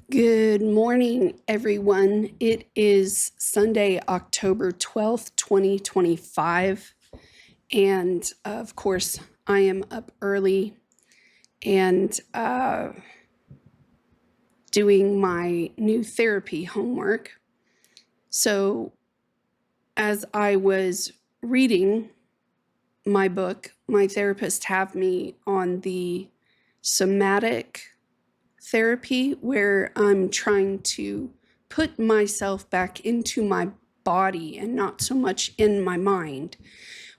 Good morning, everyone. It is Sunday, October 12th, 2025. And of course, I am up early and doing my new therapy homework. So, as I was reading my book, my therapist had me on the somatic therapy where I'm trying to put myself back into my body and not so much in my mind.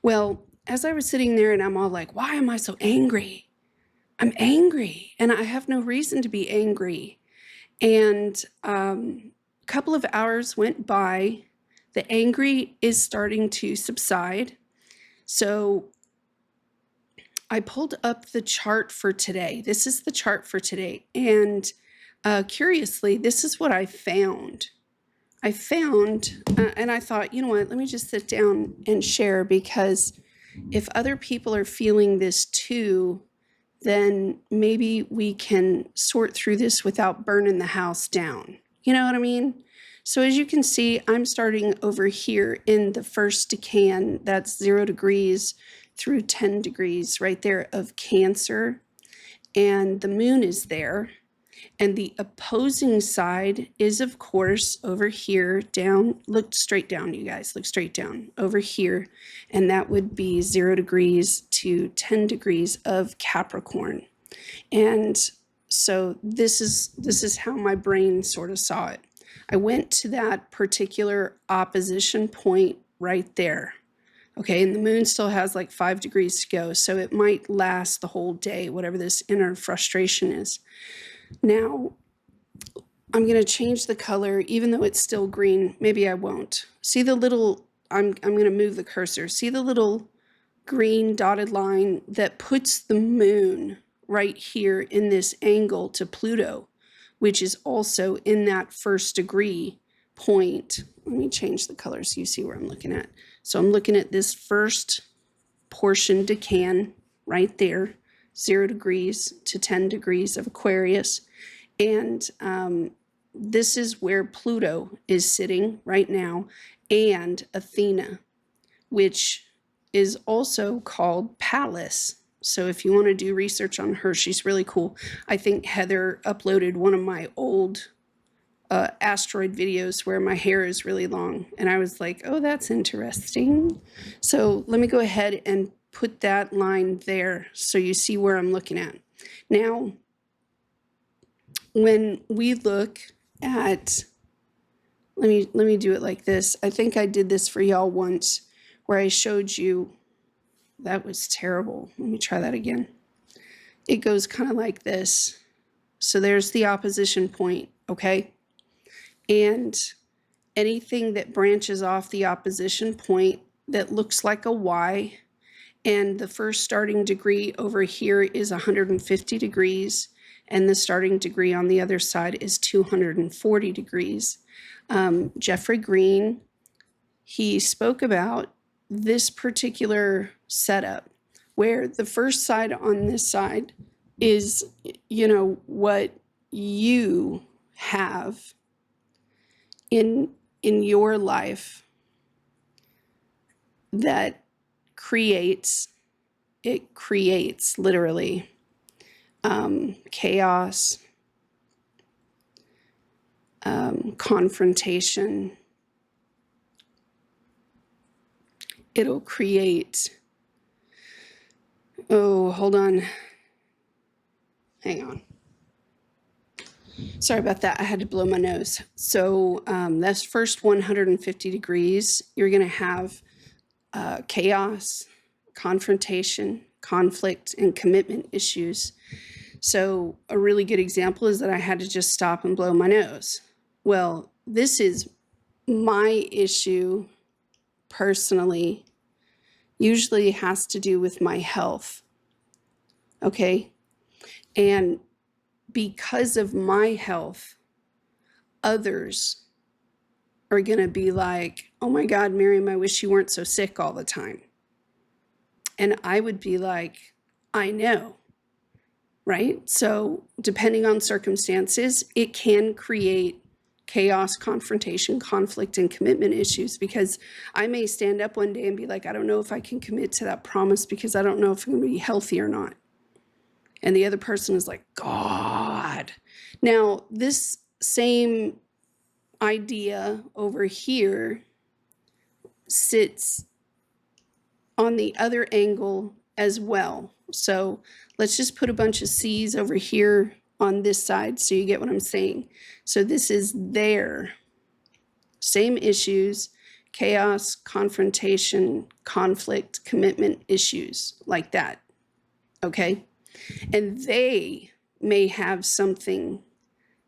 Well, as I was sitting there and I'm all like, why am I so angry? I'm angry and I have no reason to be angry. And a couple of hours went by. The angry is starting to subside. So I pulled up the chart for today. This is the chart for today. And curiously, this is what I found. And I thought, you know what, let me just sit down and share, because if other people are feeling this too, then maybe we can sort through this without burning the house down. You know what I mean? So as you can see, I'm starting over here in the first decan, that's 0 degrees through 10 degrees right there of Cancer. And the moon is there. And the opposing side is, of course, over here, down, look straight down, you guys, look straight down, over here. And that would be 0 degrees to 10 degrees of Capricorn. And so this is how my brain sort of saw it. I went to that particular opposition point right there. Okay, and the moon still has like 5 degrees to go, so it might last the whole day, whatever this inner frustration is. Now, I'm going to change the color, even though it's still green. Maybe I won't. See the little, I'm going to move the cursor. See the little green dotted line that puts the moon right here in this angle to Pluto, which is also in that first degree point. Let me change the color so you see where I'm looking at. So I'm looking at this first portion decan right there, 0 degrees to 10 degrees of Aquarius. And this is where Pluto is sitting right now, and Athena, which is also called Pallas. So if you want to do research on her, she's really cool. I think Heather uploaded one of my old asteroid videos where my hair is really long. And I was like, oh, that's interesting. So let me go ahead and put that line there so you see where I'm looking at. Now, when we look at, let me do it like this. I think I did this for y'all once where I showed you, that was terrible. Let me try that again. It goes kind of like this. So there's the opposition point, okay? And anything that branches off the opposition point that looks like a Y, and the first starting degree over here is 150 degrees, and the starting degree on the other side is 240 degrees. Jeffrey Green, he spoke about this particular setup where the first side on this side is, you know, what you have in your life that creates literally chaos, confrontation. It'll create, oh, hold on. Hang on. Sorry about that. I had to blow my nose. So that's first 150 degrees. You're going to have chaos, confrontation, conflict, and commitment issues. So a really good example is that I had to just stop and blow my nose. Well, this is my issue personally. Usually has to do with my health. Okay? And because of my health, others are going to be like, oh my God, Miriam, I wish you weren't so sick all the time. And I would be like, I know, right? So depending on circumstances, it can create chaos, confrontation, conflict, and commitment issues, because I may stand up one day and be like, I don't know if I can commit to that promise because I don't know if I'm going to be healthy or not. And the other person is like, God. Now, this same idea over here sits on the other angle as well. So let's just put a bunch of C's over here on this side so you get what I'm saying. So this is their same issues, chaos, confrontation, conflict, commitment issues like that. Okay? And they may have something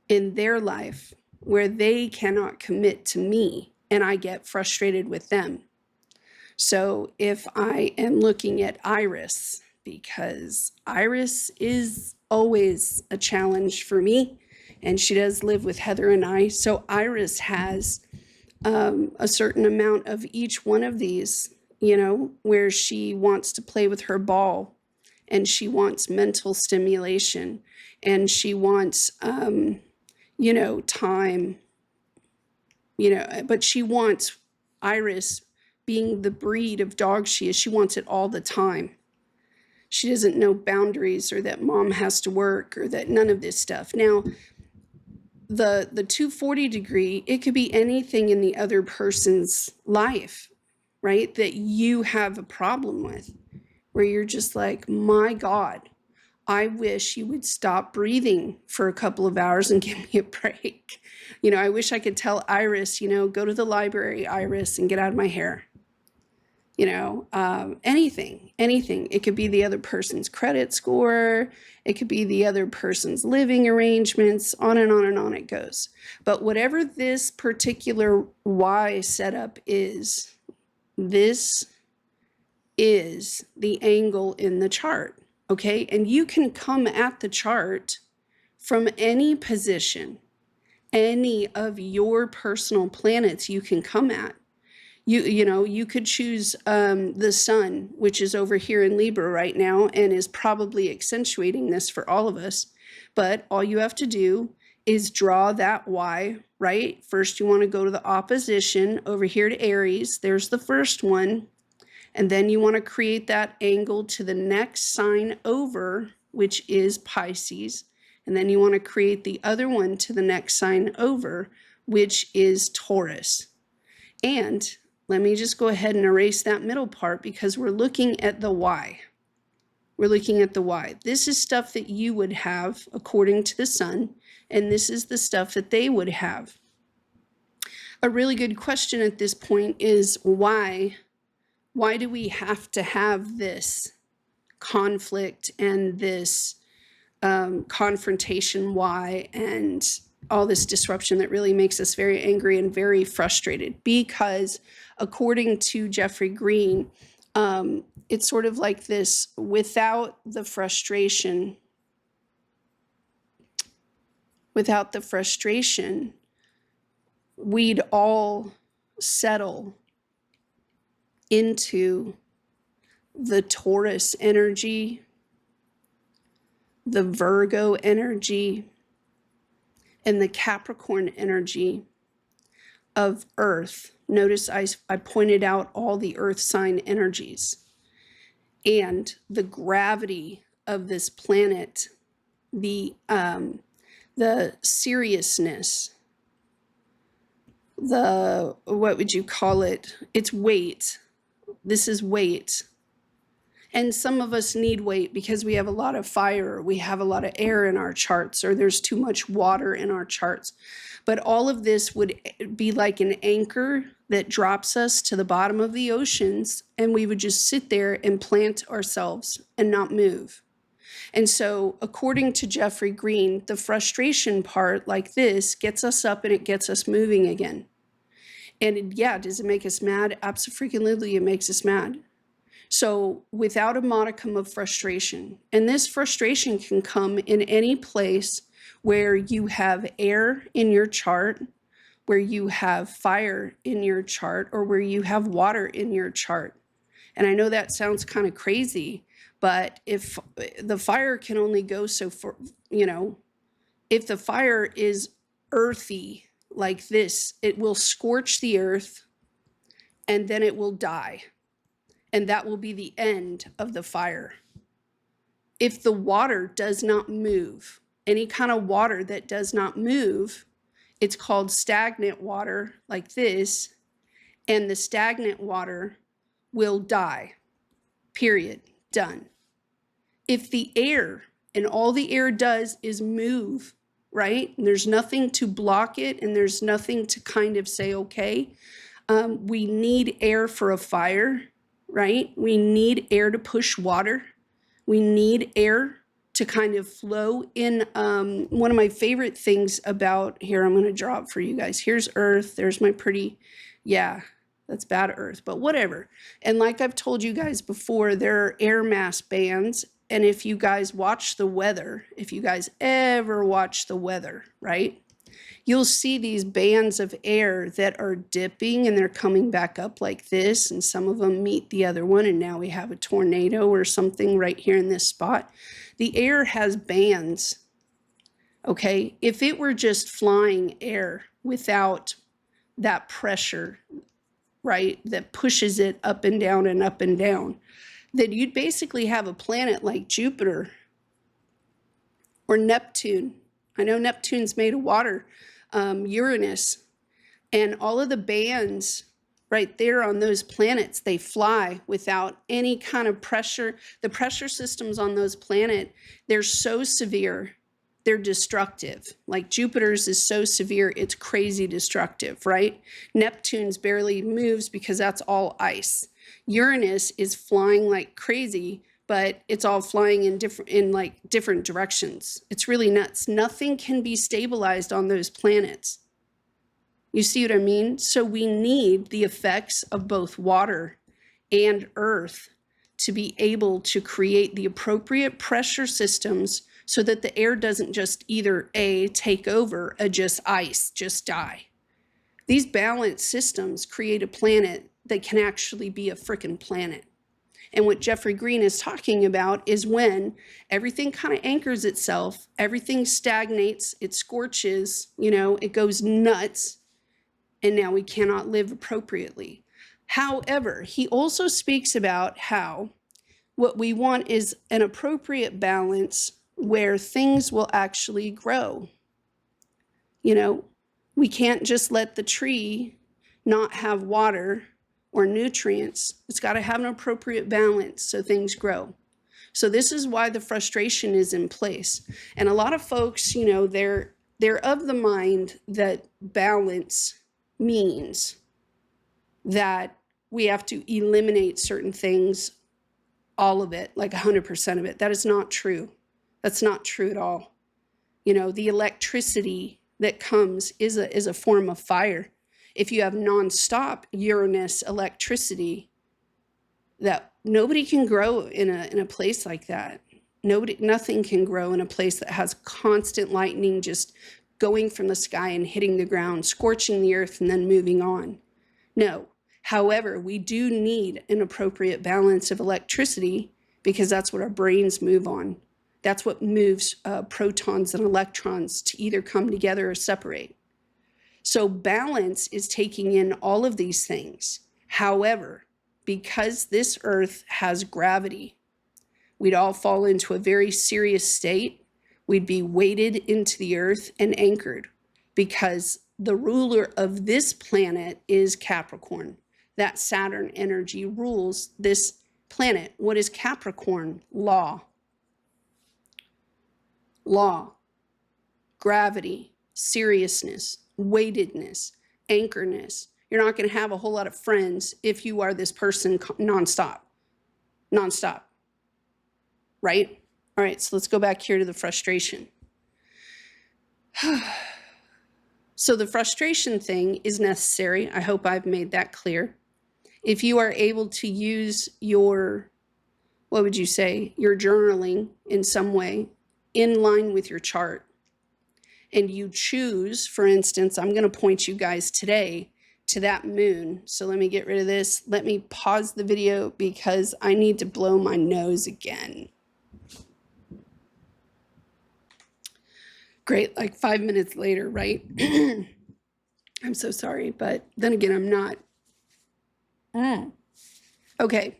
in their life where they cannot commit to me and I get frustrated with them. So if I am looking at Iris, because Iris is always a challenge for me, and she does live with Heather and I. So Iris has a certain amount of each one of these, you know, where she wants to play with her ball, and she wants mental stimulation, and she wants, you know, time, you know, but she wants, Iris, being the breed of dog she is, she wants it all the time. She doesn't know boundaries, or that mom has to work, or that none of this stuff. Now, the 240 degree, it could be anything in the other person's life, right, that you have a problem with, where you're just like, my God, I wish you would stop breathing for a couple of hours and give me a break. You know, I wish I could tell Iris, you know, go to the library, Iris, and get out of my hair. You know, anything. It could be the other person's credit score. It could be the other person's living arrangements, on and on and on it goes. But whatever this particular Y setup is, this is the angle in the chart, okay? And you can come at the chart from any position, any of your personal planets you can come at. You know, you could choose the sun, which is over here in Libra right now and is probably accentuating this for all of us. But all you have to do is draw that Y, right? First, you want to go to the opposition over here to Aries. There's the first one. And then you want to create that angle to the next sign over, which is Pisces. And then you want to create the other one to the next sign over, which is Taurus. And let me just go ahead and erase that middle part, because we're looking at the Y. We're looking at the Y. This is stuff that you would have according to the sun, and this is the stuff that they would have. A really good question at this point is why? Why do we have to have this conflict and this confrontation? Why? And all this disruption that really makes us very angry and very frustrated, because according to Jeffrey Green, it's sort of like this: without the frustration, we'd all settle into the Taurus energy, the Virgo energy, and the Capricorn energy of Earth. Notice I pointed out all the Earth sign energies and the gravity of this planet, the seriousness, the, what would you call it? It's weight. This is weight. And some of us need weight because we have a lot of fire, we have a lot of air in our charts, or there's too much water in our charts. But all of this would be like an anchor that drops us to the bottom of the oceans, and we would just sit there and plant ourselves and not move. And so, according to Jeffrey Green, the frustration part like this gets us up and it gets us moving again. And yeah, does it make us mad? Absolutely, it makes us mad. So without a modicum of frustration, and this frustration can come in any place where you have air in your chart, where you have fire in your chart, or where you have water in your chart. And I know that sounds kind of crazy, But if the fire can only go so far, if the fire is earthy like this, it will scorch the earth and then it will die. And that will be the end of the fire. If the water does not move, any kind of water that does not move, it's called stagnant water like this, and the stagnant water will die. Period. Done. If the air, and all the air does is move, right? And there's nothing to block it, and there's nothing to kind of say, okay, we need air for a fire, right? We need air to push water. We need air to kind of flow in. One of my favorite things about, here, I'm going to draw it for you guys. Here's Earth. There's my pretty, yeah, that's bad Earth, but whatever. And like I've told you guys before, there are air mass bands. And if you guys watch the weather, if you guys ever watch the weather, right, you'll see these bands of air that are dipping and they're coming back up like this. And some of them meet the other one. And now we have a tornado or something right here in this spot. The air has bands, okay? If it were just flying air without that pressure, right, that pushes it up and down and up and down, then you'd basically have a planet like Jupiter or Neptune. I know Neptune's made of water, Uranus, and all of the bands right there on those planets, they fly without any kind of pressure. The pressure systems on those planets, they're so severe, they're destructive. Like Jupiter's is so severe, it's crazy destructive, right? Neptune's barely moves because that's all ice. Uranus is flying like crazy, but it's all flying in different directions. It's really nuts. Nothing can be stabilized on those planets. You see what I mean? So we need the effects of both water and earth to be able to create the appropriate pressure systems so that the air doesn't just either A, take over, or just ice, just die. These balanced systems create a planet that can actually be a frickin' planet. And what Jeffrey Green is talking about is when everything kind of anchors itself, everything stagnates, it scorches, it goes nuts, and now we cannot live appropriately. However, he also speaks about how what we want is an appropriate balance where things will actually grow. We can't just let the tree not have water or nutrients. It's got to have an appropriate balance so things grow. So this is why the frustration is in place. And a lot of folks, they're of the mind that balance means that we have to eliminate certain things, all of it, like 100% of it. That is not true. That's not true at all. The electricity that comes is a form of fire. If you have nonstop Uranus electricity, that nobody can grow in a place like that. Nothing can grow in a place that has constant lightning just going from the sky and hitting the ground, scorching the earth, and then moving on. No. However, we do need an appropriate balance of electricity because that's what our brains move on. That's what moves protons and electrons to either come together or separate. So balance is taking in all of these things. However, because this earth has gravity, we'd all fall into a very serious state. We'd be weighted into the earth and anchored because the ruler of this planet is Capricorn. That Saturn energy rules this planet. What is Capricorn? Law. Law, gravity, seriousness, weightedness, anchorness. You're not going to have a whole lot of friends if you are this person nonstop, right? All right, so let's go back here to the frustration. So the frustration thing is necessary. I hope I've made that clear. If you are able to use your, what would you say, your journaling in some way in line with your chart, and you choose, for instance, I'm going to point you guys today to that moon. So let me get rid of this. Let me pause the video because I need to blow my nose again. Great, like 5 minutes later, right? I'm so sorry, but then again, I'm not. Okay.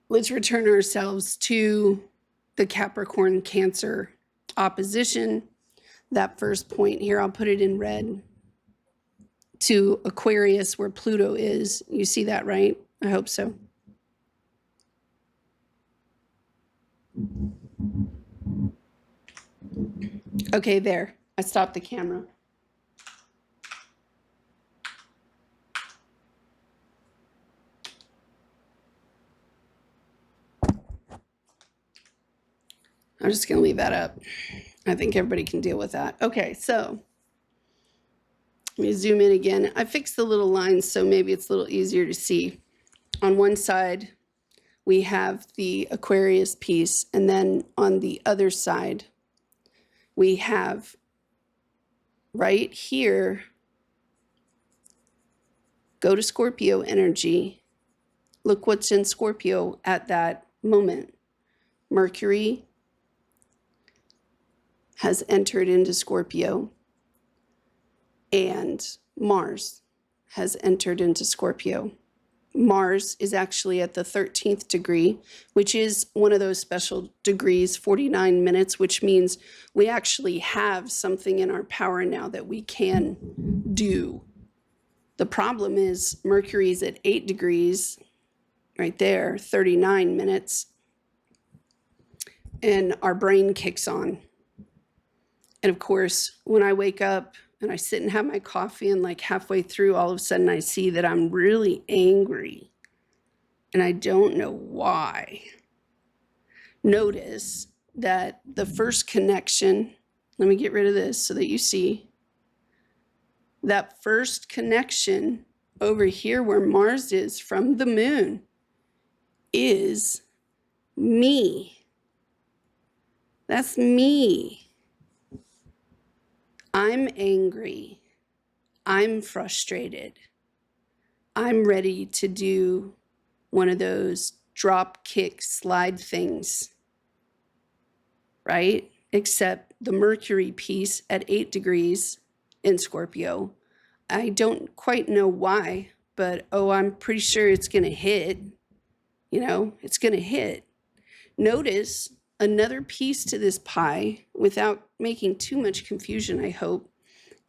Let's return ourselves to the Capricorn Cancer opposition. That first point here, I'll put it in red, to Aquarius, where Pluto is. You see that, right? I hope so. Okay, there. I stopped the camera. I'm just going to leave that up. I think everybody can deal with that. Okay, so let me zoom in again. I fixed the little lines so maybe it's a little easier to see. On one side, we have the Aquarius piece, and then on the other side, we have right here, go to Scorpio energy. Look what's in Scorpio at that moment. Mercury has entered into Scorpio, and Mars has entered into Scorpio. Mars is actually at the 13th degree, which is one of those special degrees, 49 minutes, which means we actually have something in our power now that we can do. The problem is Mercury's at 8 degrees, right there, 39 minutes, and our brain kicks on. And of course, when I wake up and I sit and have my coffee, and like halfway through, all of a sudden I see that I'm really angry and I don't know why. Notice that the first connection, let me get rid of this so that you see, that first connection over here where Mars is from the moon is me. That's me. I'm angry. I'm frustrated. I'm ready to do one of those drop kick slide things, right? Except the Mercury piece at 8 degrees in Scorpio. I don't quite know why, but I'm pretty sure it's going to hit. You know, it's going to hit. Notice another piece to this pie, without making too much confusion, I hope,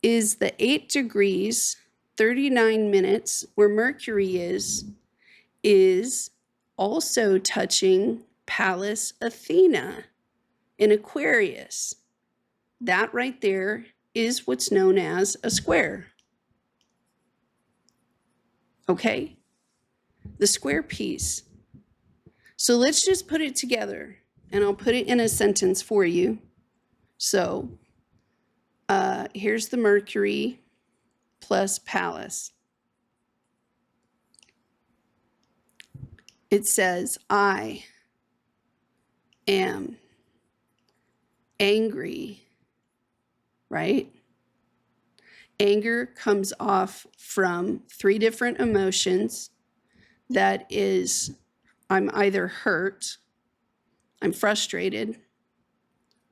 is the 8 degrees, 39 minutes, where Mercury is also touching Pallas Athena in Aquarius. That right there is what's known as a square. Okay? The square piece. So let's just put it together, and I'll put it in a sentence for you. So here's the Mercury plus Pallas. It says, I am angry, right? Anger comes off from 3 different emotions. That is, I'm either hurt, I'm frustrated,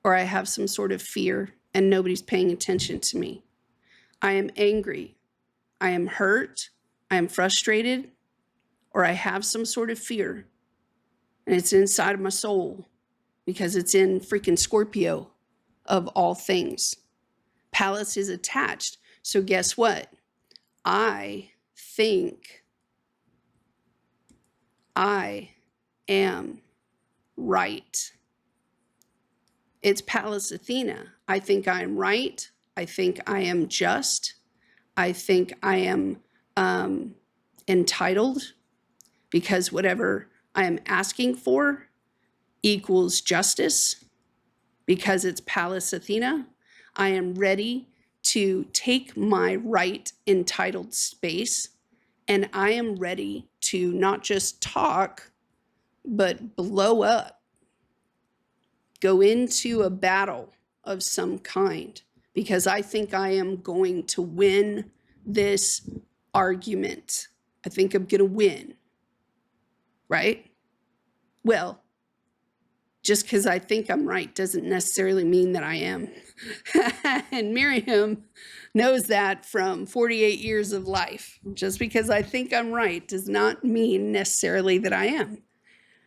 or I have some sort of fear and nobody's paying attention to me. I am angry, I am hurt, I am frustrated, or I have some sort of fear, and it's inside of my soul because it's in freaking Scorpio of all things. Pallas is attached. So guess what? I think I am right. It's Pallas Athena. I think I am right. I think I am just. I think I am entitled, because whatever I am asking for equals justice, because it's Pallas Athena. I am ready to take my right entitled space, and I am ready to not just talk, but blow up, go into a battle of some kind, because I think I am going to win this argument. I think I'm going to win, right? Well, just because I think I'm right doesn't necessarily mean that I am. And Miriam knows that from 48 years of life. Just because I think I'm right does not mean necessarily that I am.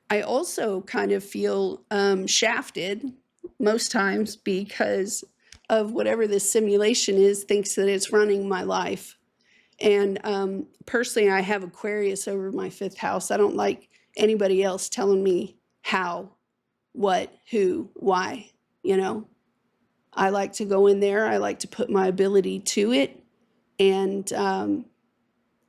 I also kind of feel shafted most times because of whatever this simulation is, thinks that it's running my life. And personally, I have Aquarius over my 5th house. I don't like anybody else telling me how, what, who, why, you know. I like to go in there. I like to put my ability to it. And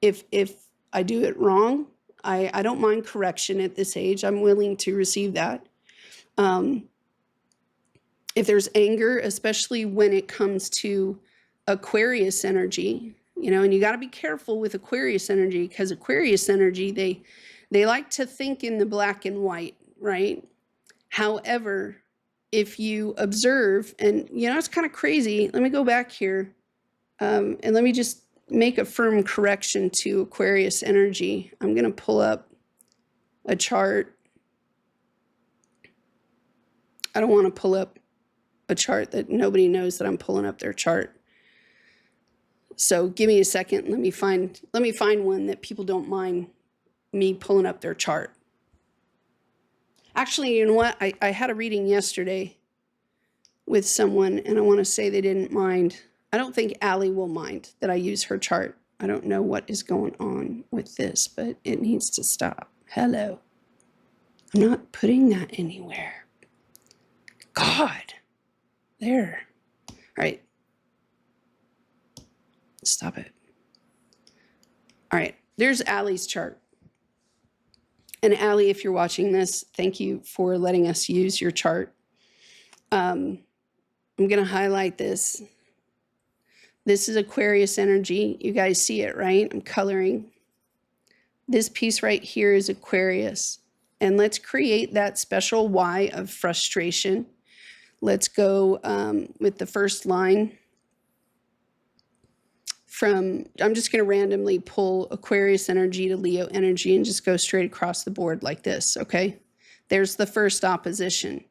if I do it wrong, I don't mind correction at this age. I'm willing to receive that. If there's anger, especially when it comes to Aquarius energy, you know, and you got to be careful with Aquarius energy, because Aquarius energy, they like to think in the black and white, right? However, if you observe, and you know, it's kind of crazy. Let me go back here and let me just make a firm correction to Aquarius energy. I'm going to pull up a chart. I don't want to pull up a chart that nobody knows that I'm pulling up their chart. So give me a second. Let me find one that people don't mind me pulling up their chart. Actually, you know what? I had a reading yesterday with someone, and I want to say they didn't mind. I don't think Allie will mind that I use her chart. I don't know what is going on with this, but it needs to stop. Hello. I'm not putting that anywhere. God. There. All right. Stop it. All right. There's Allie's chart. And Allie, if you're watching this, thank you for letting us use your chart. I'm going to highlight this. This is Aquarius energy. You guys see it, right? I'm coloring. This piece right here is Aquarius. And let's create that special Y of frustration. Let's go with the first line from, I'm just going to randomly pull Aquarius energy to Leo energy and just go straight across the board like this, okay? There's the first opposition.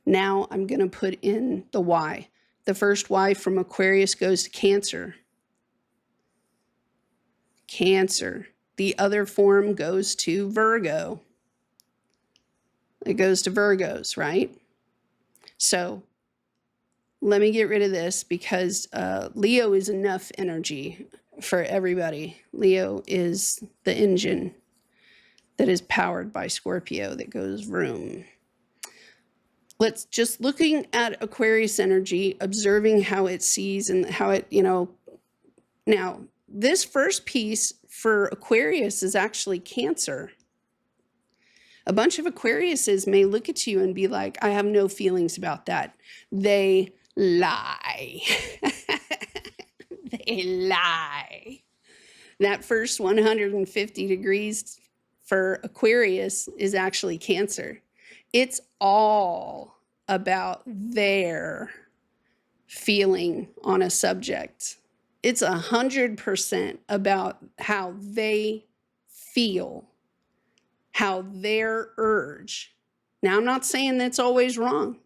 Now I'm going to put in the Y. The first Y from Aquarius goes to Cancer. Cancer. The other form goes to Virgo. It goes to Virgos, right? So let me get rid of this because Leo is enough energy for everybody. Leo is the engine that is powered by Scorpio that goes vroom. Let's just looking at Aquarius energy, observing how it sees and how it, you know. Now, this first piece for Aquarius is actually Cancer. A bunch of Aquariuses may look at you and be like, I have no feelings about that. They lie. They lie. That first 150 degrees for Aquarius is actually Cancer. It's all about their feeling on a subject. It's 100% about how they feel, how their urge. Now, I'm not saying that's always wrong,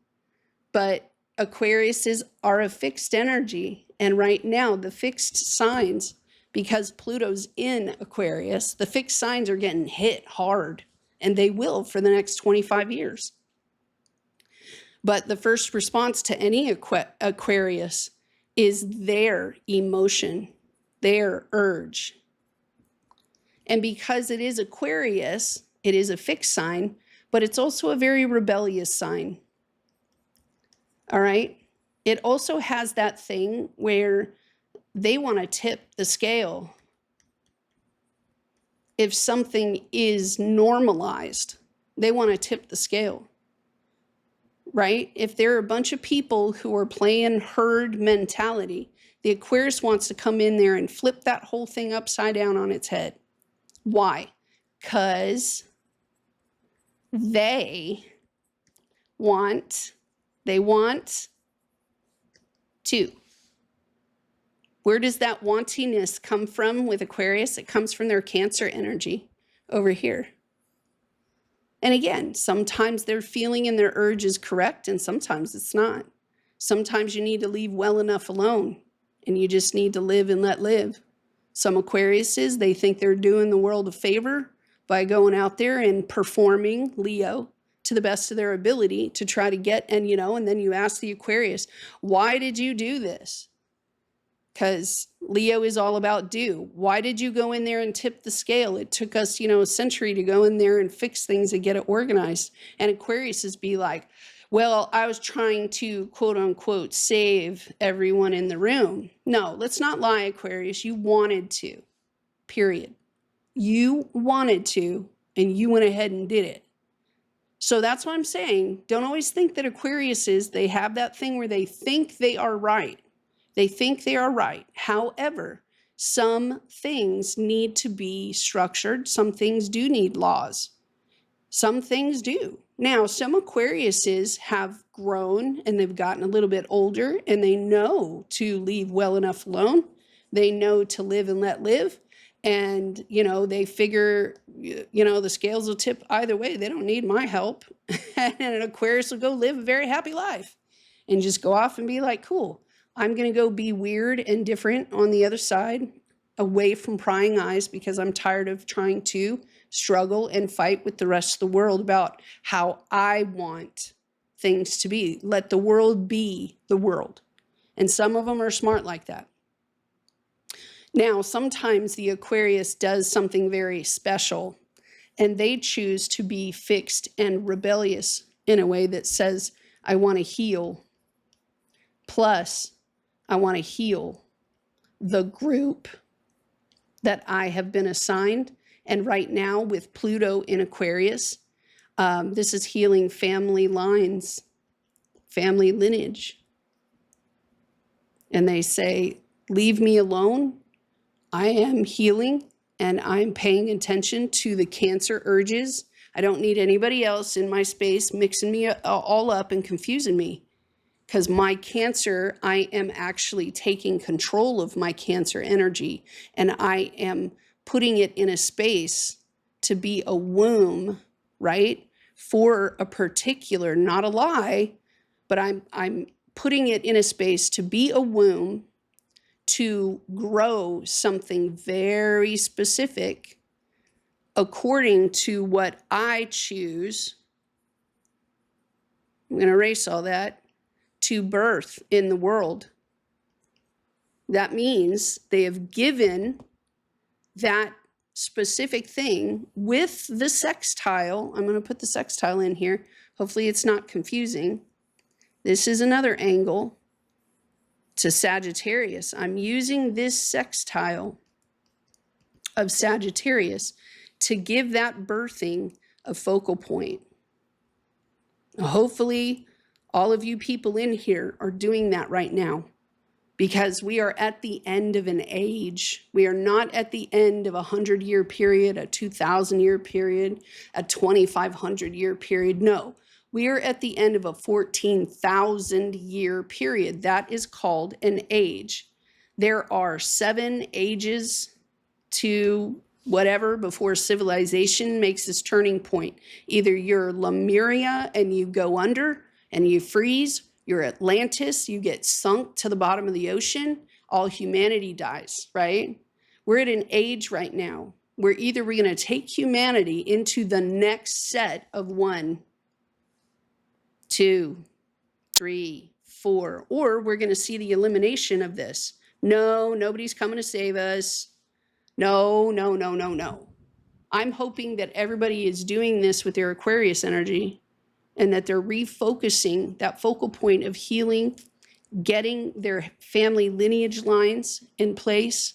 but Aquariuses are a fixed energy. And right now, the fixed signs, because Pluto's in Aquarius, the fixed signs are getting hit hard, and they will for the next 25 years. But the first response to any Aquarius is their emotion, their urge. And because it is Aquarius, it is a fixed sign, but it's also a very rebellious sign. All right? It also has that thing where they want to tip the scale. If something is normalized, they want to tip the scale. Right? If there are a bunch of people who are playing herd mentality, the Aquarius wants to come in there and flip that whole thing upside down on its head. Why? Because they want to. Where does that wantingness come from with Aquarius? It comes from their Cancer energy over here. And again, sometimes their feeling and their urge is correct, and sometimes it's not. Sometimes you need to leave well enough alone, and you just need to live and let live. Some Aquariuses, they think they're doing the world a favor by going out there and performing, Leo, to the best of their ability to try to get, and then you ask the Aquarius, why did you do this? Because Leo is all about do. Why did you go in there and tip the scale? It took us, a century to go in there and fix things and get it organized. And Aquarius is be like, well, I was trying to, quote unquote, save everyone in the room. No, let's not lie, Aquarius. You wanted to, period. You wanted to, and you went ahead and did it. So that's what I'm saying. Don't always think that Aquariuses, they have that thing where they think they are right. They think they are right. However, some things need to be structured. Some things do need laws. Some things do. Now, some Aquariuses have grown and they've gotten a little bit older and they know to leave well enough alone. They know to live and let live. And, they figure, the scales will tip either way. They don't need my help. And an Aquarius will go live a very happy life and just go off and be like, cool. I'm going to go be weird and different on the other side, away from prying eyes, because I'm tired of trying to struggle and fight with the rest of the world about how I want things to be. Let the world be the world. And some of them are smart like that. Now, sometimes the Aquarius does something very special, and they choose to be fixed and rebellious in a way that says, I want to heal. Plus, I want to heal the group that I have been assigned. And right now with Pluto in Aquarius, this is healing family lines, family lineage. And they say, leave me alone. I am healing and I'm paying attention to the Cancer urges. I don't need anybody else in my space mixing me all up and confusing me. Because my Cancer, I am actually taking control of my Cancer energy, and I am putting it in a space to be a womb, right? For a particular, not a lie, but I'm putting it in a space to be a womb to grow something very specific according to what I choose. I'm going to erase all that. To birth in the world. That means they have given that specific thing with the sextile. I'm going to put the sextile in here. Hopefully it's not confusing. This is another angle to Sagittarius. I'm using this sextile of Sagittarius to give that birthing a focal point. Hopefully, all of you people in here are doing that right now, because we are at the end of an age. We are not at the end of a 100-year period, a 2,000-year period, a 2,500-year period. No, we are at the end of a 14,000-year period. That is called an age. There are 7 ages to whatever before civilization makes this turning point. Either you're Lemuria and you go under, and you freeze, you're Atlantis, you get sunk to the bottom of the ocean, all humanity dies, right? We're at an age right now where either we're going to take humanity into the next set of 1, 2, 3, 4, or we're going to see the elimination of this. No, nobody's coming to save us. No, no, no, no, no. I'm hoping that everybody is doing this with their Aquarius energy, and that they're refocusing that focal point of healing, getting their family lineage lines in place,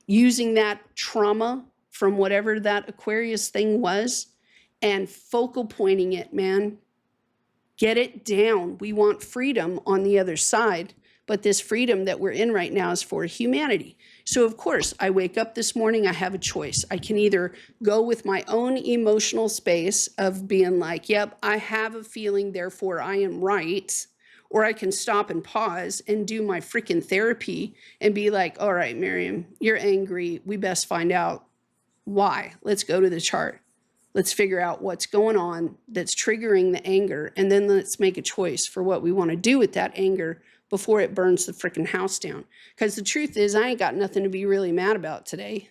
using that trauma from whatever that Aquarius thing was, and focal pointing it, man. Get it down. We want freedom on the other side, but this freedom that we're in right now is for humanity. So of course, I wake up this morning, I have a choice. I can either go with my own emotional space of being like, yep, I have a feeling, therefore I am right. Or I can stop and pause and do my freaking therapy and be like, all right, Miriam, you're angry. We best find out why. Let's go to the chart. Let's figure out what's going on that's triggering the anger. And then let's make a choice for what we want to do with that anger before it burns the freaking house down. Because the truth is, I ain't got nothing to be really mad about today.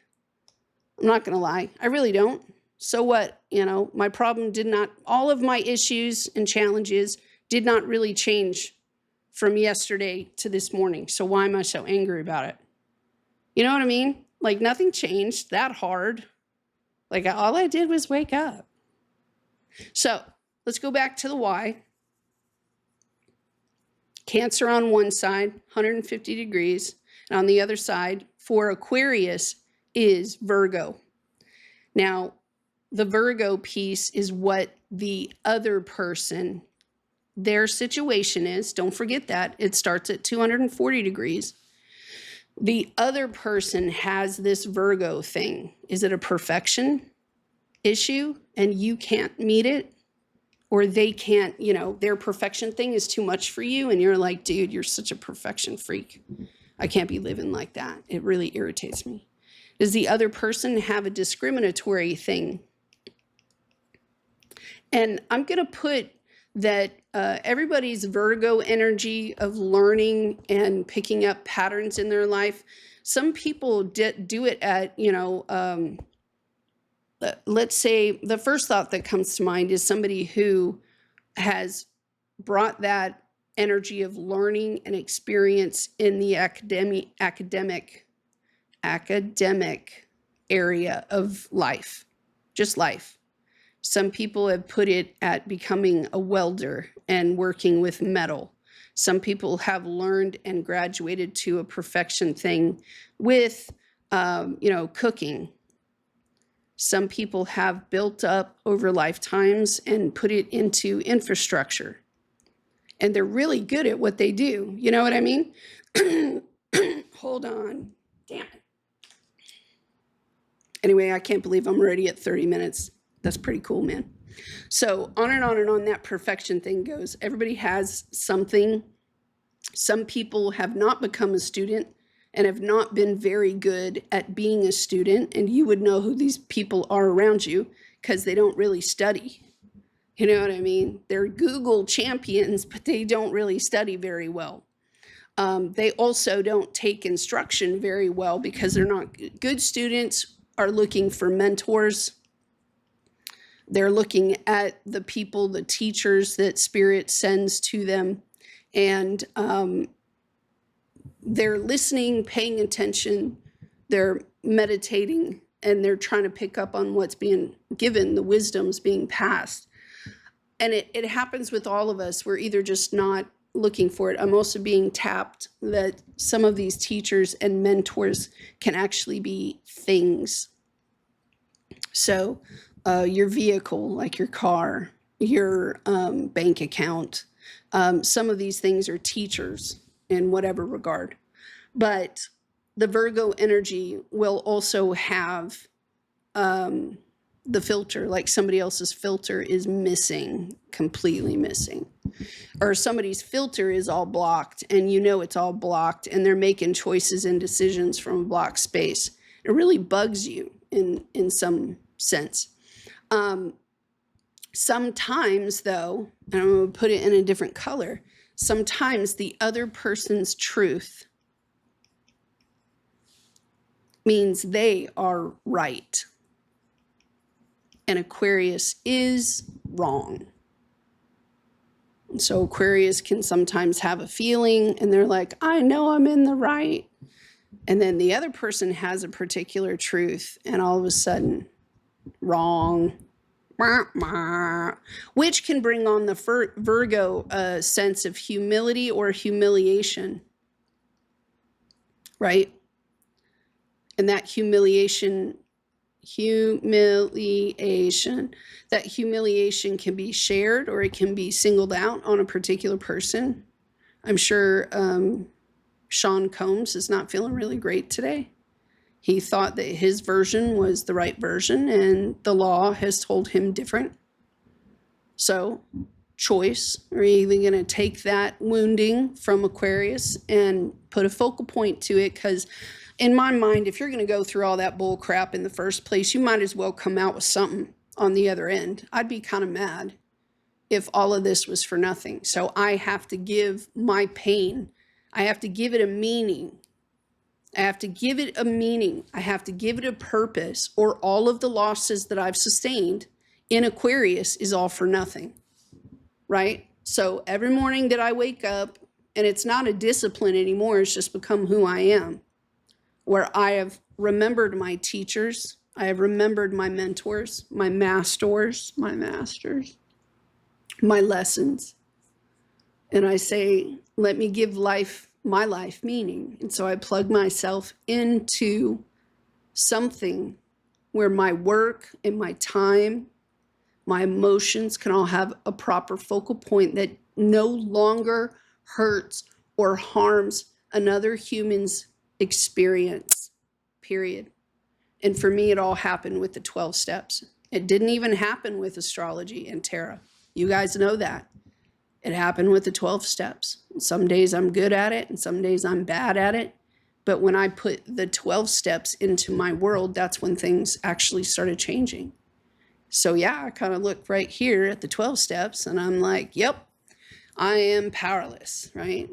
I'm not going to lie. I really don't. So what? You know, my problem did not, all of my issues and challenges did not really change from yesterday to this morning. So why am I so angry about it? You know what I mean? Like nothing changed that hard. Like all I did was wake up. So let's go back to the why. Cancer on one side, 150 degrees. And on the other side, for Aquarius, is Virgo. Now, the Virgo piece is what the other person, their situation is. Don't forget that. It starts at 240 degrees. The other person has this Virgo thing. Is it a perfection issue and you can't meet it? Or they can't, you know, their perfection thing is too much for you and you're like, dude, you're such a perfection freak. I can't be living like that. It really irritates me. Does the other person have a discriminatory thing? And I'm going to put that everybody's Virgo energy of learning and picking up patterns in their life. Some people do it at, you know, let's say the first thought that comes to mind is somebody who has brought that energy of learning and experience in the academic area of life, just life. Some people have put it at becoming a welder and working with metal. Some people have learned and graduated to a perfection thing with, you know, cooking. Some people have built up over lifetimes and put it into infrastructure. And they're really good at what they do. You know what I mean? Hold on. Damn it. Anyway, I can't believe I'm already at 30 minutes. That's pretty cool, man. So on and on and on that perfection thing goes. Everybody has something. Some people have not become a student and have not been very good at being a student. And you would know who these people are around you because they don't really study. You know what I mean? They're Google champions, but they don't really study very well. They also don't take instruction very well because they're not good students are looking for mentors. They're looking at the people, the teachers that Spirit sends to them, and they're listening, paying attention, they're meditating, and they're trying to pick up on what's being given, the wisdom's being passed. And it happens with all of us. We're either just not looking for it. I'm also being tapped that some of these teachers and mentors can actually be things. So your vehicle, like your car, your bank account, some of these things are teachers in whatever regard. But the Virgo energy will also have the filter, like somebody else's filter is missing, completely missing. Or somebody's filter is all blocked and you know it's all blocked and they're making choices and decisions from a blocked space. It really bugs you in some sense. Sometimes though, and I'm going to put it in a different color, sometimes the other person's truth means they are right. And Aquarius is wrong. And so Aquarius can sometimes have a feeling and they're like, I know I'm in the right. And then the other person has a particular truth and all of a sudden, wrong. Which can bring on the Virgo sense of humility or humiliation, right? And that humiliation, that humiliation can be shared or it can be singled out on a particular person. I'm sure Sean Combs is not feeling really great today. He thought that his version was the right version and the law has told him different. So choice. Are you even going to take that wounding from Aquarius and put a focal point to it? Because in my mind, if you're going to go through all that bull crap in the first place, you might as well come out with something on the other end. I'd be kind of mad if all of this was for nothing. So I have to give my pain, I have to give it a meaning. I have to give it a meaning. I have to give it a purpose, or all of the losses that I've sustained in Aquarius is all for nothing, right? So every morning that I wake up, and it's not a discipline anymore, it's just become who I am, where I have remembered my teachers, I have remembered my mentors, my masters, my lessons. And I say, let me give my life meaning. And so I plug myself into something where my work and my time, my emotions can all have a proper focal point that no longer hurts or harms another human's experience, period. And for me, it all happened with the 12 steps. It didn't even happen with astrology and tarot. You guys know that. It happened with the 12 steps. Some days I'm good at it and some days I'm bad at it. But when I put the 12 steps into my world, that's when things actually started changing. So yeah, I kind of look right here at the 12 steps and I'm like, yep, I am powerless, right?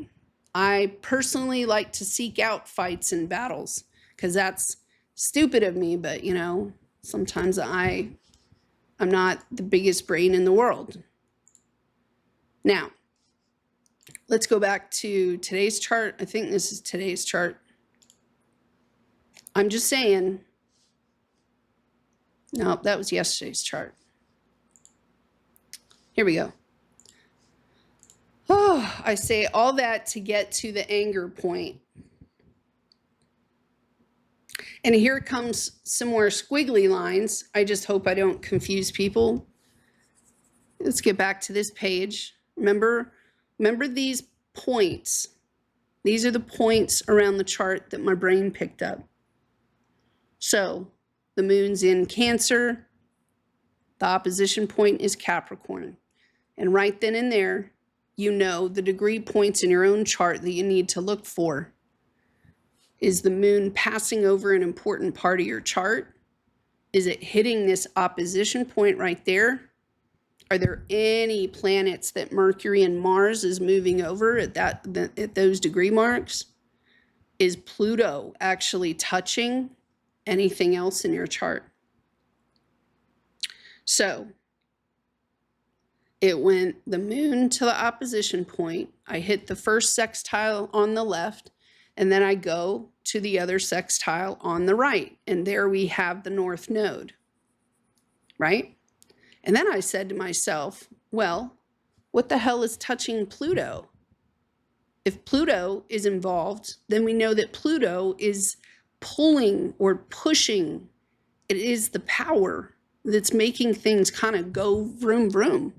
I personally like to seek out fights and battles because that's stupid of me, but you know, sometimes I'm not the biggest brain in the world. Now, let's go back to today's chart. I think this is today's chart. I'm just saying, no, that was yesterday's chart. Here we go. Oh, I say all that to get to the anger point. And here comes some more squiggly lines. I just hope I don't confuse people. Let's get back to this page. Remember these points. These are the points around the chart that my brain picked up. So the moon's in Cancer. The opposition point is Capricorn. And right then and there, you know the degree points in your own chart that you need to look for. Is the moon passing over an important part of your chart? Is it hitting this opposition point right there? Are there any planets that Mercury and Mars is moving over at those degree marks? Is Pluto actually touching anything else in your chart? So it went the moon to the opposition point. I hit the first sextile on the left, and then I go to the other sextile on the right. And there we have the North Node, right? And then I said to myself, well, what the hell is touching Pluto? If Pluto is involved, then we know that Pluto is pulling or pushing. It is the power that's making things kind of go vroom, vroom.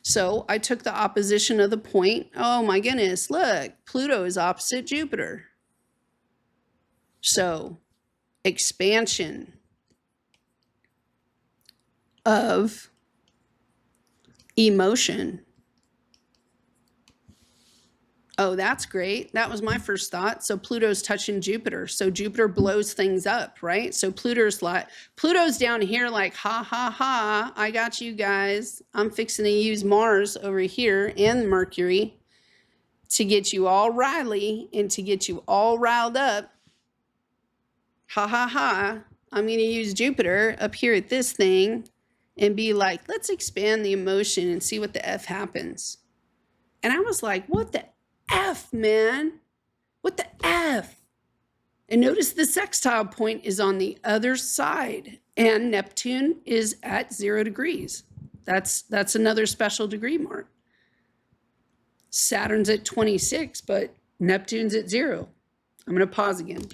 So I took the opposition of the point. Oh my goodness, look, Pluto is opposite Jupiter. So expansion of emotion. Oh, that's great. That was my first thought. So Pluto's touching Jupiter. So Jupiter blows things up, right? So Pluto's down here like, ha, ha, ha, I got you guys. I'm fixing to use Mars over here and Mercury to get you all riley and to get you all riled up. Ha, ha, ha. I'm going to use Jupiter up here at this thing and be like, let's expand the emotion and see what the F happens. And I was like, what the F, man? What the F? And notice the sextile point is on the other side and Neptune is at 0 degrees. That's another special degree mark. Saturn's at 26, but Neptune's at 0. I'm going to pause again.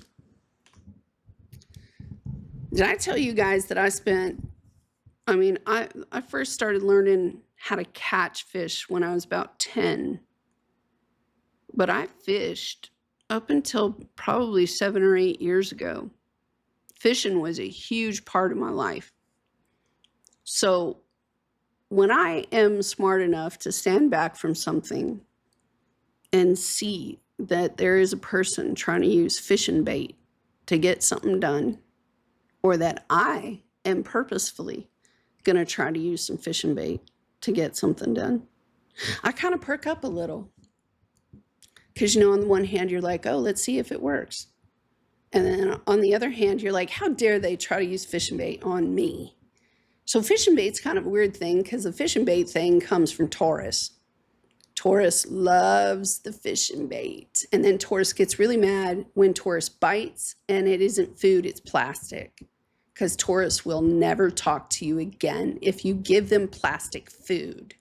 Did I tell you guys that I first started learning how to catch fish when I was about 10. But I fished up until probably 7 or 8 years ago. Fishing was a huge part of my life. So when I am smart enough to stand back from something and see that there is a person trying to use fishing bait to get something done, or that I am purposefully going to try to use some fishing bait to get something done, I kind of perk up a little. Because, on the one hand, you're like, oh, let's see if it works. And then on the other hand, you're like, how dare they try to use fishing bait on me? So fishing bait's kind of a weird thing, because the fishing bait thing comes from Taurus. Taurus loves the fishing bait. And then Taurus gets really mad when Taurus bites and it isn't food, it's plastic. Because Taurus will never talk to you again if you give them plastic food.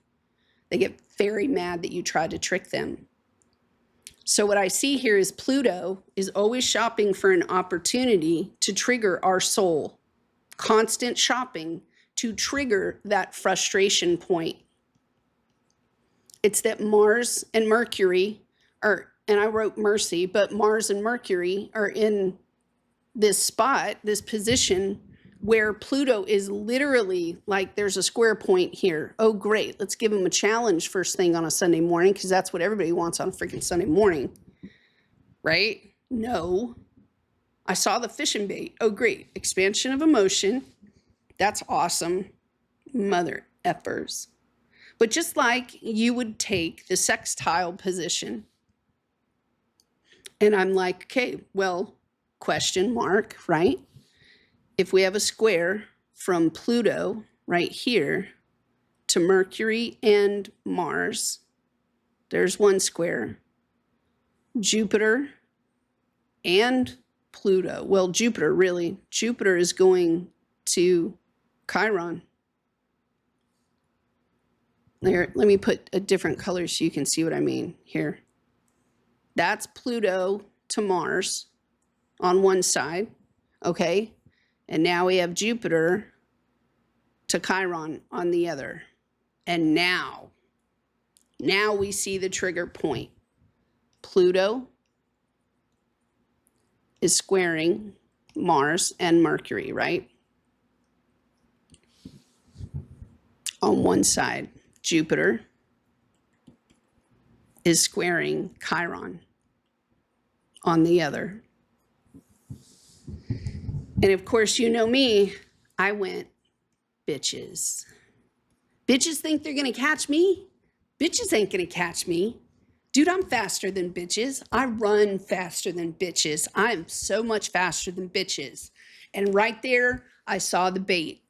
They get very mad that you tried to trick them. So what I see here is Pluto is always shopping for an opportunity to trigger our soul. Constant shopping to trigger that frustration point. It's that Mars and Mercury are, and I wrote Mercy, but Mars and Mercury are in this spot, this position where Pluto is literally like, there's a square point here. Oh, great. Let's give them a challenge first thing on a Sunday morning, because that's what everybody wants on a freaking Sunday morning, right? No. I saw the fishing bait. Oh, great. Expansion of emotion. That's awesome. Mother effers. But just like you would take the sextile position, and I'm like, okay, well, question mark, right? If we have a square from Pluto right here to Mercury and Mars, there's one square. Jupiter and Pluto. Well, Jupiter, really. Jupiter is going to Chiron. There, let me put a different color so you can see what I mean here. That's Pluto to Mars on one side, okay? And now we have Jupiter to Chiron on the other. And now we see the trigger point. Pluto is squaring Mars and Mercury, right? On one side. Jupiter is squaring Chiron on the other. And of course, you know me, I went, bitches. Bitches think they're going to catch me? Bitches ain't going to catch me. Dude, I'm faster than bitches. I run faster than bitches. I am so much faster than bitches. And right there, I saw the bait.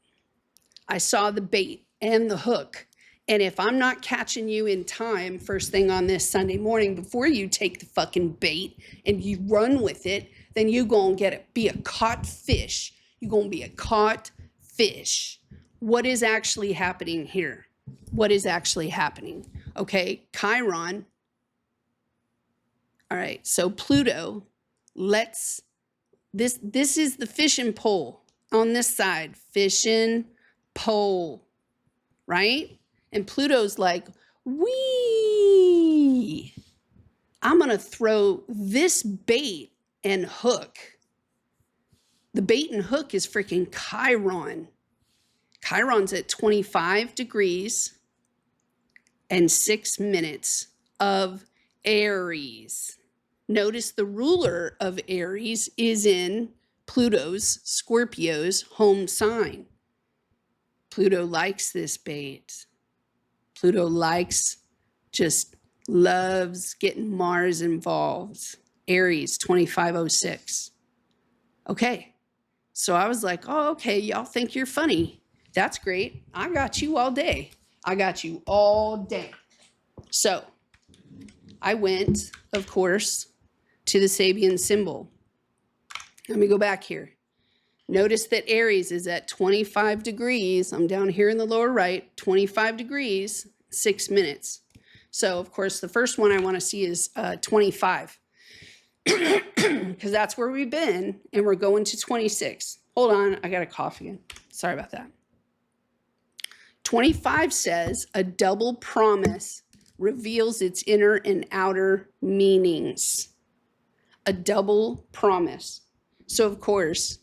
I saw the bait and the hook. And if I'm not catching you in time first thing on this Sunday morning before you take the fucking bait and you run with it, then you gonna be a caught fish. You're gonna be a caught fish. What is actually happening here? What is actually happening? Okay, Chiron. All right, so Pluto, this is the fishing pole on this side. Fishing pole, right? And Pluto's like, wee, I'm going to throw this bait and hook. The bait and hook is freaking Chiron. Chiron's at 25 degrees and 6 minutes of Aries. Notice the ruler of Aries is in Pluto's, Scorpio's home sign. Pluto likes this bait. Pluto loves getting Mars involved. Aries, 2506. Okay, so I was like, oh, okay, y'all think you're funny. That's great. I got you all day. I got you all day. So I went, of course, to the Sabian symbol. Let me go back here. Notice that Aries is at 25 degrees. I'm down here in the lower right, 25 degrees, 6 minutes. So, of course, the first one I want to see is 25 because that's where we've been, and we're going to 26. Hold on, I got a cough again. Sorry about that. 25 says a double promise reveals its inner and outer meanings. A double promise. So, of course,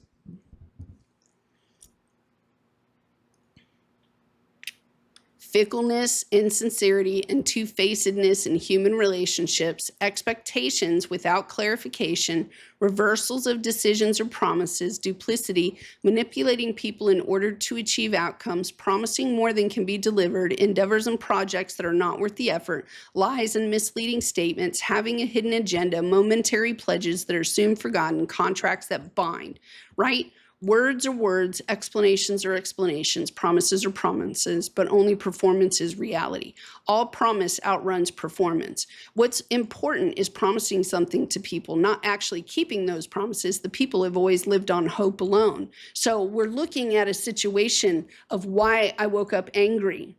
fickleness, insincerity, and two-facedness in human relationships, expectations without clarification, reversals of decisions or promises, duplicity, manipulating people in order to achieve outcomes, promising more than can be delivered, endeavors and projects that are not worth the effort, lies and misleading statements, having a hidden agenda, momentary pledges that are soon forgotten, contracts that bind, right? Words are words, explanations are explanations, promises are promises, but only performance is reality. All promise outruns performance. What's important is promising something to people, not actually keeping those promises. The people have always lived on hope alone. So we're looking at a situation of why I woke up angry.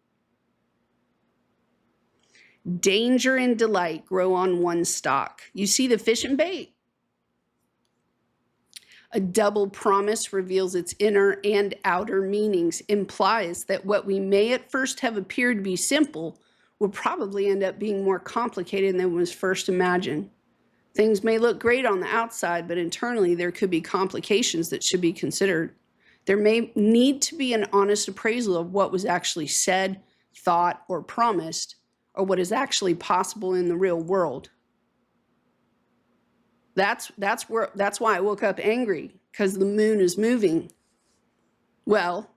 Danger and delight grow on one stalk. You see the fish and bait. A double promise reveals its inner and outer meanings, implies that what we may at first have appeared to be simple will probably end up being more complicated than was first imagined. Things may look great on the outside, but internally there could be complications that should be considered. There may need to be an honest appraisal of what was actually said, thought, or promised, or what is actually possible in the real world. That's why I woke up angry, because the moon is moving. Well,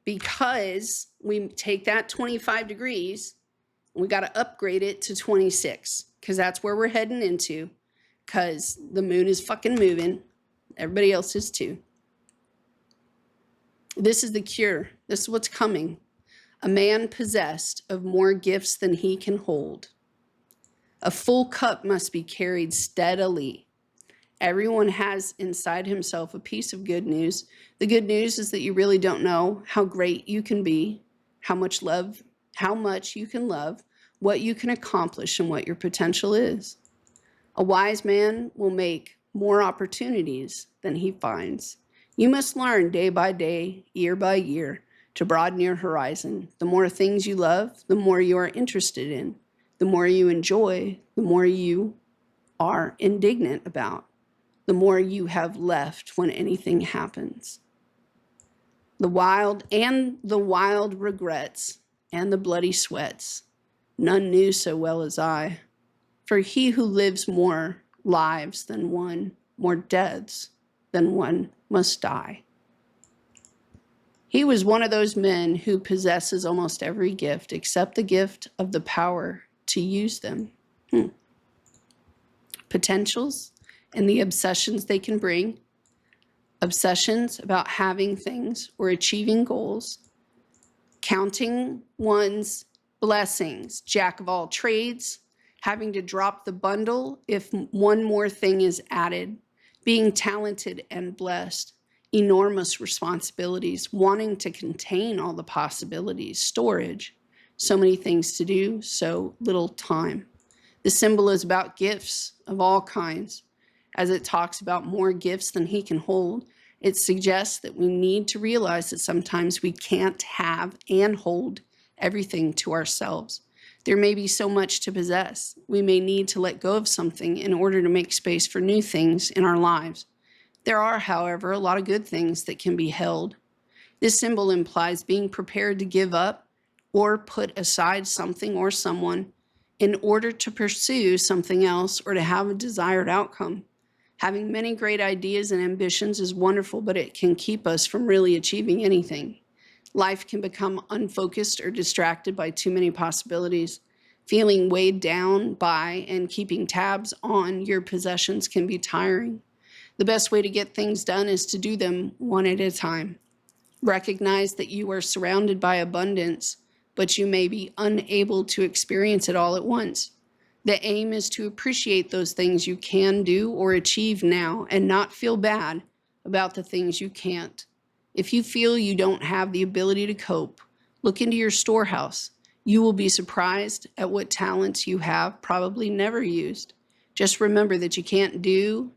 because we take that 25 degrees, we got to upgrade it to 26, because that's where we're heading into, because the moon is fucking moving. Everybody else is too. This is the cure. This is what's coming. A man possessed of more gifts than he can hold. A full cup must be carried steadily. Everyone has inside himself a piece of good news. The good news is that you really don't know how great you can be, how much you can love, what you can accomplish, and what your potential is. A wise man will make more opportunities than he finds. You must learn day by day, year by year, to broaden your horizon. The more things you love, the more you are interested in. The more you enjoy, the more you are indignant about. The more you have left when anything happens. The wild regrets and the bloody sweats, none knew so well as I. For he who lives more lives than one, more deaths than one must die. He was one of those men who possesses almost every gift except the gift of the power to use them. Potentials and the obsessions they can bring, obsessions about having things or achieving goals, counting one's blessings, jack of all trades, having to drop the bundle if one more thing is added, being talented and blessed, enormous responsibilities, wanting to contain all the possibilities, storage, so many things to do, so little time. The symbol is about gifts of all kinds. As it talks about more gifts than he can hold, it suggests that we need to realize that sometimes we can't have and hold everything to ourselves. There may be so much to possess. We may need to let go of something in order to make space for new things in our lives. There are, however, a lot of good things that can be held. This symbol implies being prepared to give up or put aside something or someone in order to pursue something else or to have a desired outcome. Having many great ideas and ambitions is wonderful, but it can keep us from really achieving anything. Life can become unfocused or distracted by too many possibilities. Feeling weighed down by and keeping tabs on your possessions can be tiring. The best way to get things done is to do them one at a time. Recognize that you are surrounded by abundance, but you may be unable to experience it all at once. The aim is to appreciate those things you can do or achieve now and not feel bad about the things you can't. If you feel you don't have the ability to cope, look into your storehouse. You will be surprised at what talents you have probably never used. Just remember that you can't do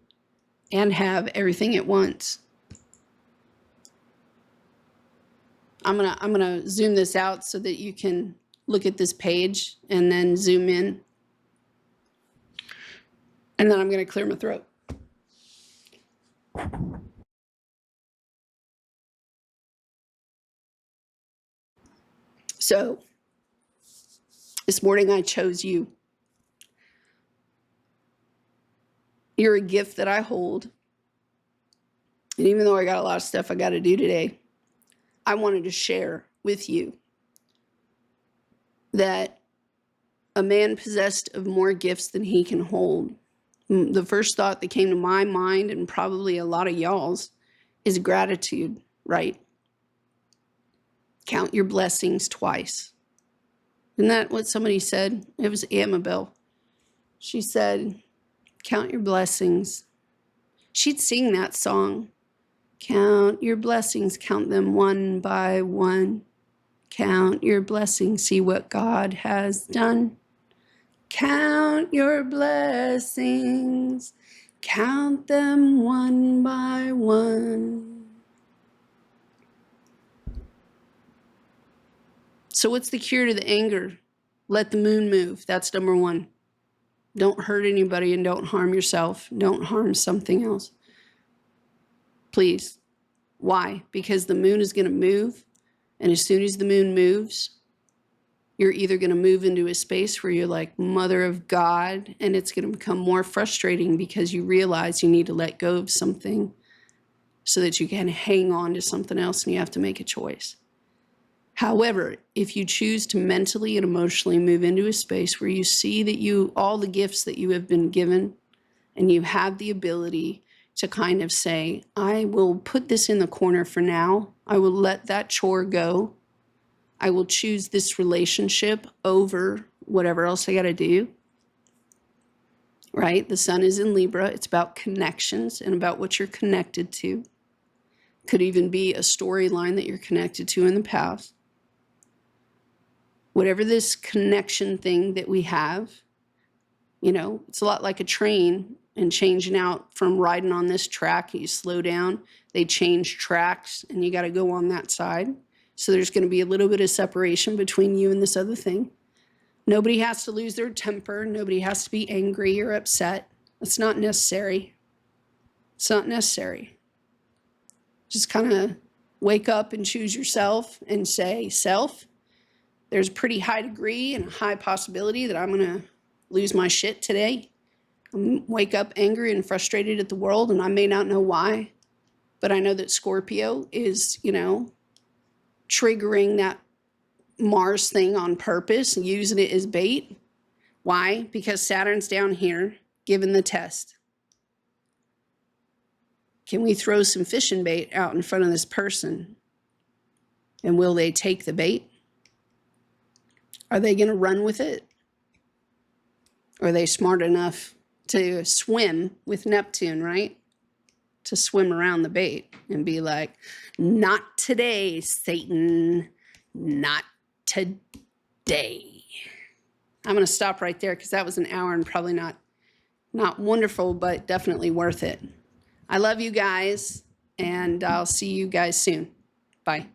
and have everything at once. I'm gonna zoom this out so that you can look at this page and then zoom in. And then I'm going to clear my throat. So This morning I chose you. You're a gift that I hold. And even though I got a lot of stuff I got to do today, I wanted to share with you that a man possessed of more gifts than he can hold. The first thought that came to my mind, and probably a lot of y'all's, is gratitude, right? Count your blessings twice. Isn't that what somebody said? It was Amabel. She said, count your blessings. She'd sing that song. Count your blessings, count them one by one. Count your blessings, see what God has done. Count your blessings, count them one by one. So what's the cure to the anger? Let the moon move. That's number one. Don't hurt anybody and don't harm yourself. Don't harm something else. Please. Why? Because the moon is going to move. And as soon as the moon moves, you're either going to move into a space where you're like, Mother of God, and it's going to become more frustrating because you realize you need to let go of something so that you can hang on to something else, and you have to make a choice. However, if you choose to mentally and emotionally move into a space where you see that all the gifts that you have been given, and you have the ability to kind of say, I will put this in the corner for now. I will let that chore go. I will choose this relationship over whatever else I got to do. Right? The sun is in Libra. It's about connections and about what you're connected to. Could even be a storyline that you're connected to in the past. Whatever this connection thing that we have, it's a lot like a train and changing out from riding on this track. You slow down, they change tracks, and you got to go on that side. So there's going to be a little bit of separation between you and this other thing. Nobody has to lose their temper. Nobody has to be angry or upset. It's not necessary. It's not necessary. Just kind of wake up and choose yourself and say, self, there's a pretty high degree and a high possibility that I'm going to lose my shit today. Wake up angry and frustrated at the world, and I may not know why, but I know that Scorpio is, triggering that Mars thing on purpose and using it as bait. Why? Because Saturn's down here giving the test. Can we throw some fishing bait out in front of this person? And will they take the bait? Are they going to run with it? Are they smart enough to swim with Neptune, right? To swim around the bait and be like, not today, Satan, not today. I'm going to stop right there because that was an hour and probably not wonderful, but definitely worth it. I love you guys, and I'll see you guys soon. Bye.